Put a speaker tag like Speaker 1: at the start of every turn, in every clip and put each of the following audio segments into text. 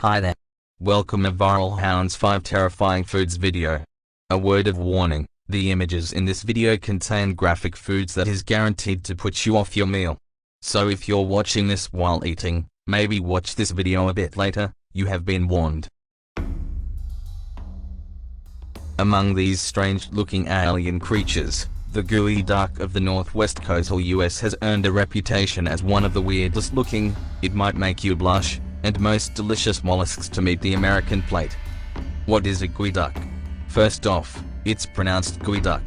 Speaker 1: Hi there. Welcome to Viral Hound's 5 Terrifying Foods video. A word of warning, the images in this video contain graphic foods that is guaranteed to put you off your meal. So if you're watching this while eating, maybe watch this video a bit later, you have been warned. Among these strange-looking alien creatures, the gooey duck of the northwest coastal US has earned a reputation as one of the weirdest looking, it might make you blush, and most delicious mollusks to meet the American plate. What is a gooey duck? First off, it's pronounced gooey duck.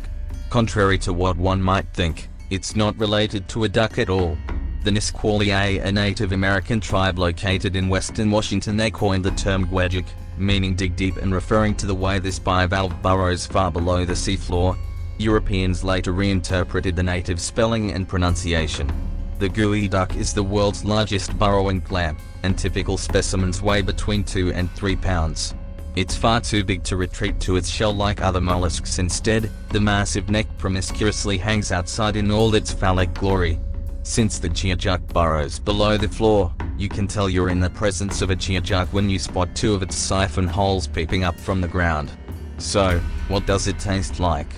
Speaker 1: Contrary to what one might think, it's not related to a duck at all. The Nisqually, a Native American tribe located in western Washington, they coined the term gwejik, meaning dig deep and referring to the way this bivalve burrows far below the seafloor. Europeans later reinterpreted the native spelling and pronunciation. The gooey duck is the world's largest burrowing clam, and typical specimens weigh between 2 and 3 pounds. It's far too big to retreat to its shell like other mollusks. Instead, the massive neck promiscuously hangs outside in all its phallic glory. Since the geoduck burrows below the floor, you can tell you're in the presence of a geoduck when you spot 2 of its siphon holes peeping up from the ground. So, what does it taste like?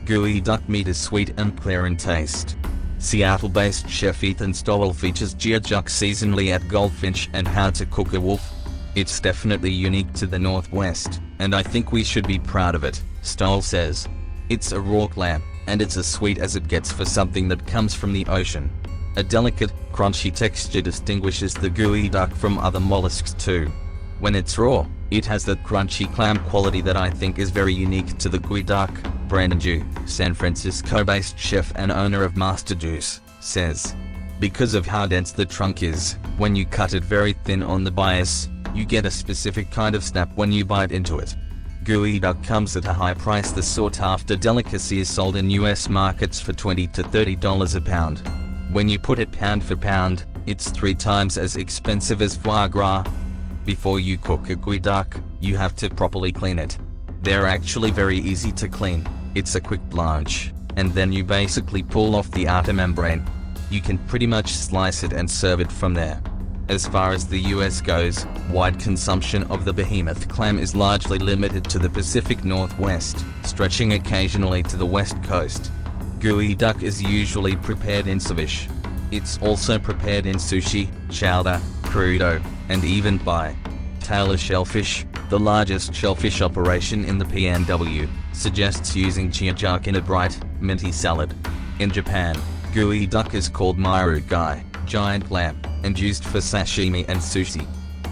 Speaker 1: Gooey duck meat is sweet and clear in taste. Seattle-based chef Ethan Stowell features geoduck seasonally at Goldfinch and How to Cook a Wolf. It's definitely unique to the Northwest, and I think we should be proud of it, Stowell says. It's a raw clam, and it's as sweet as it gets for something that comes from the ocean. A delicate, crunchy texture distinguishes the gooey duck from other mollusks too. When it's raw, it has that crunchy clam quality that I think is very unique to the gooey duck. Brandon Jew, San Francisco-based chef and owner of Master Juice, says. Because of how dense the trunk is, when you cut it very thin on the bias, you get a specific kind of snap when you bite into it. Gooey duck comes at a high price. The sought-after delicacy is sold in US markets for $20 to $30 a pound. When you put it pound for pound, it's 3 times as expensive as foie gras. Before you cook a gooey duck, you have to properly clean it. They're actually very easy to clean. It's a quick blanch, and then you basically pull off the outer membrane. You can pretty much slice it and serve it from there. As far as the US goes, wide consumption of the behemoth clam is largely limited to the Pacific Northwest, stretching occasionally to the West Coast. Gooey duck is usually prepared in ceviche. It's also prepared in sushi, chowder, crudo, and even pie. Taylor Shellfish, the largest shellfish operation in the PNW, suggests using geoduck in a bright, minty salad. In Japan, gooey duck is called mirugai, giant clam, and used for sashimi and sushi.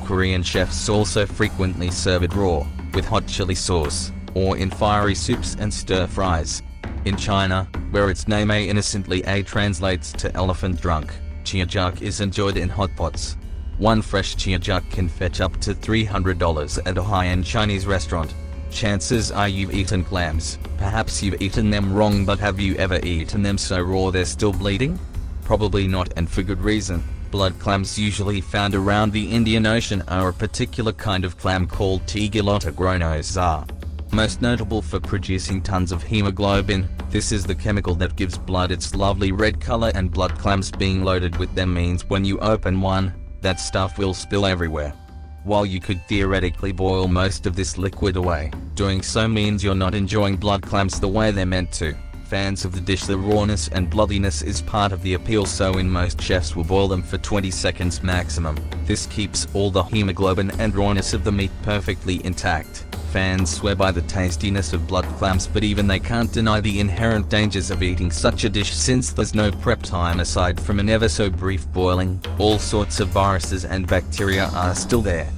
Speaker 1: Korean chefs also frequently serve it raw, with hot chili sauce, or in fiery soups and stir-fries. In China, where its name innocently translates to elephant drunk, geoduck is enjoyed in hot pots. One fresh geoduck can fetch up to $300 at a high-end Chinese restaurant. Chances are you've eaten clams. Perhaps you've eaten them wrong, but have you ever eaten them so raw they're still bleeding? Probably not, and for good reason. Blood clams usually found around the Indian Ocean are a particular kind of clam called Tigulata gronosa. Most notable for producing tons of hemoglobin, this is the chemical that gives blood its lovely red color, and blood clams being loaded with them means when you open one, that stuff will spill everywhere. While you could theoretically boil most of this liquid away, doing so means you're not enjoying blood clams the way they're meant to. Fans of the dish, the rawness and bloodiness is part of the appeal, so in most chefs will boil them for 20 seconds maximum. This keeps all the hemoglobin and rawness of the meat perfectly intact. Fans swear by the tastiness of blood clams, but even they can't deny the inherent dangers of eating such a dish, since there's no prep time aside from an ever so brief boiling. All sorts of viruses and bacteria are still there.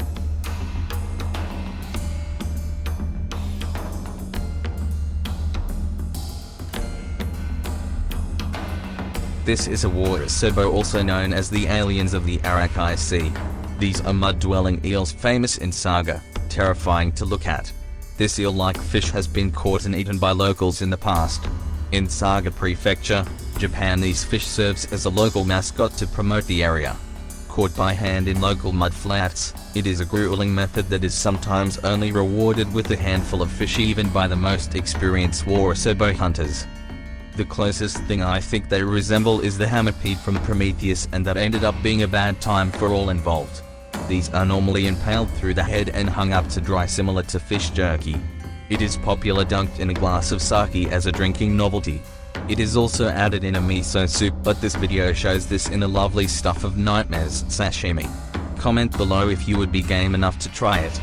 Speaker 1: This is a water serpo, also known as the aliens of the Arakai Sea. These are mud-dwelling eels famous in Saga, terrifying to look at. This eel-like fish has been caught and eaten by locals in the past. In Saga Prefecture, Japan, these fish serves as a local mascot to promote the area. Caught by hand in local mud flats, it is a grueling method that is sometimes only rewarded with a handful of fish, even by the most experienced water-serpo hunters. The closest thing I think they resemble is the hammerpede from Prometheus, and that ended up being a bad time for all involved. These are normally impaled through the head and hung up to dry, similar to fish jerky. It is popular dunked in a glass of sake as a drinking novelty. It is also added in a miso soup, but this video shows this in a lovely stuff of nightmares sashimi. Comment below if you would be game enough to try it.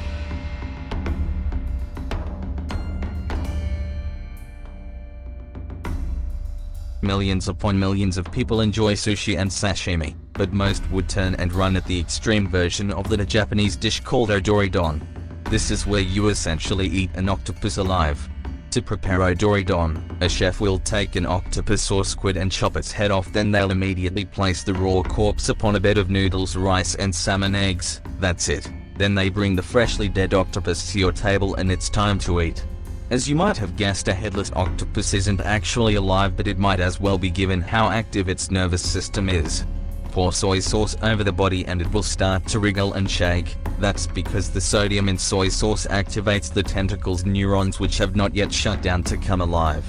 Speaker 1: Millions upon millions of people enjoy sushi and sashimi, but most would turn and run at the extreme version of the Japanese dish called odoridon. This is where you essentially eat an octopus alive. To prepare odoridon, a chef will take an octopus or squid and chop its head off, then they'll immediately place the raw corpse upon a bed of noodles, rice and salmon eggs. That's it. Then they bring the freshly dead octopus to your table and it's time to eat. As you might have guessed, a headless octopus isn't actually alive, but it might as well be given how active its nervous system is. Pour soy sauce over the body and it will start to wriggle and shake. That's because the sodium in soy sauce activates the tentacles neurons which have not yet shut down to come alive.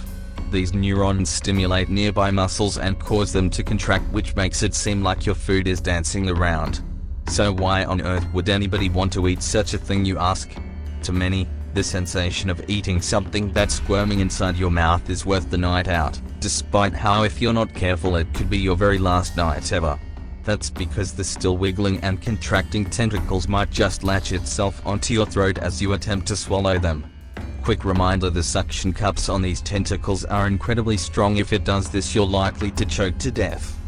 Speaker 1: These neurons stimulate nearby muscles and cause them to contract, which makes it seem like your food is dancing around. So why on earth would anybody want to eat such a thing, you ask? To many, the sensation of eating something that's squirming inside your mouth is worth the night out, despite how, if you're not careful, it could be your very last night ever. That's because the still wiggling and contracting tentacles might just latch itself onto your throat as you attempt to swallow them. Quick reminder, the suction cups on these tentacles are incredibly strong. If it does this, you're likely to choke to death.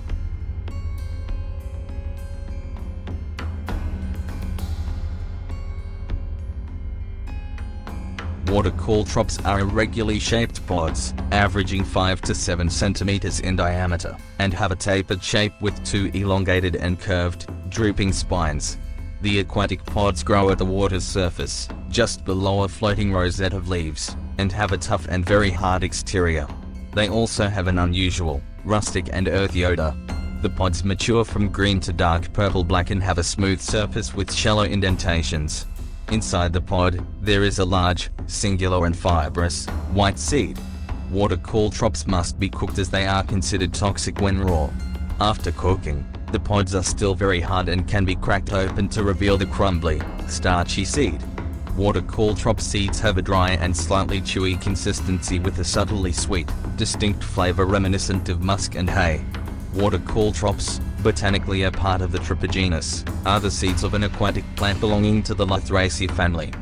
Speaker 1: Water caltrops are irregularly shaped pods, averaging 5 to 7 centimeters in diameter, and have a tapered shape with two elongated and curved, drooping spines. The aquatic pods grow at the water's surface, just below a floating rosette of leaves, and have a tough and very hard exterior. They also have an unusual, rustic and earthy odor. The pods mature from green to dark purple-black and have a smooth surface with shallow indentations. Inside the pod, there is a large, singular and fibrous, white seed. Water caltrops must be cooked as they are considered toxic when raw. After cooking, the pods are still very hard and can be cracked open to reveal the crumbly, starchy seed. Water caltrop seeds have a dry and slightly chewy consistency with a subtly sweet, distinct flavor reminiscent of musk and hay. Water caltrops, botanically a part of the Trippa genus, are the seeds of an aquatic plant belonging to the Lythraceae family.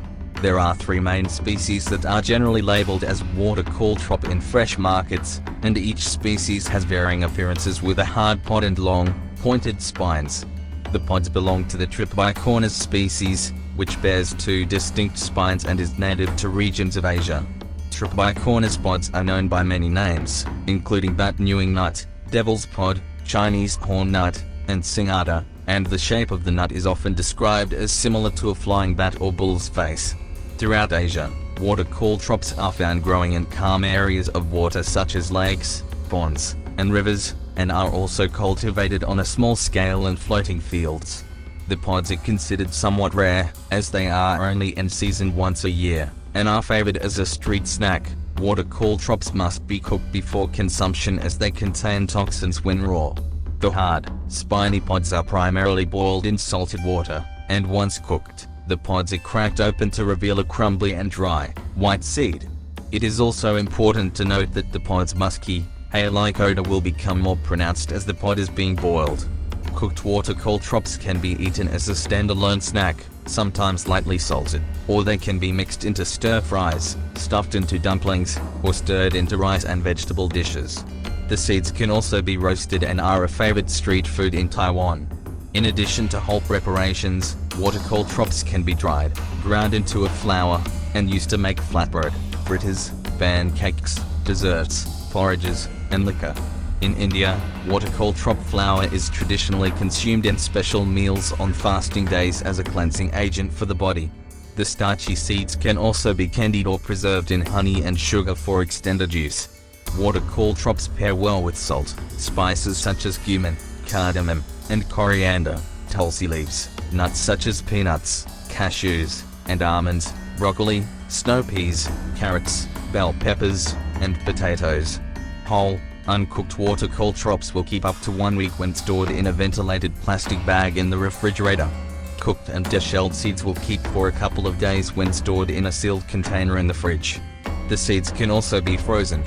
Speaker 1: There are 3 main species that are generally labeled as water caltrop in fresh markets, and each species has varying appearances with a hard pod and long, pointed spines. The pods belong to the Trippa species, which bears 2 distinct spines and is native to regions of Asia. Trippa pods are known by many names, including bat newing nut, devil's pod, Chinese horn nut, and singata, and the shape of the nut is often described as similar to a flying bat or bull's face. Throughout Asia, water caltrops are found growing in calm areas of water such as lakes, ponds, and rivers, and are also cultivated on a small scale in floating fields. The pods are considered somewhat rare, as they are only in season once a year, and are favored as a street snack. Water caltrops must be cooked before consumption as they contain toxins when raw. The hard, spiny pods are primarily boiled in salted water, and once cooked, the pods are cracked open to reveal a crumbly and dry, white seed. It is also important to note that the pod's musky, hay-like odor will become more pronounced as the pod is being boiled. Cooked water caltrops can be eaten as a standalone snack, sometimes lightly salted, or they can be mixed into stir-fries, stuffed into dumplings, or stirred into rice and vegetable dishes. The seeds can also be roasted and are a favorite street food in Taiwan. In addition to whole preparations, water caltrops can be dried, ground into a flour, and used to make flatbread, fritters, pancakes, desserts, porridges, and liquor. In India, water caltrop flour is traditionally consumed in special meals on fasting days as a cleansing agent for the body. The starchy seeds can also be candied or preserved in honey and sugar for extended use. Water caltrops pair well with salt, spices such as cumin, cardamom, and coriander, tulsi leaves, nuts such as peanuts, cashews, and almonds, broccoli, snow peas, carrots, bell peppers, and potatoes. Whole, uncooked water caltrops will keep up to 1 week when stored in a ventilated plastic bag in the refrigerator. cooked and deshelled seeds will keep for a couple of days when stored in a sealed container in the fridge. The seeds can also be frozen.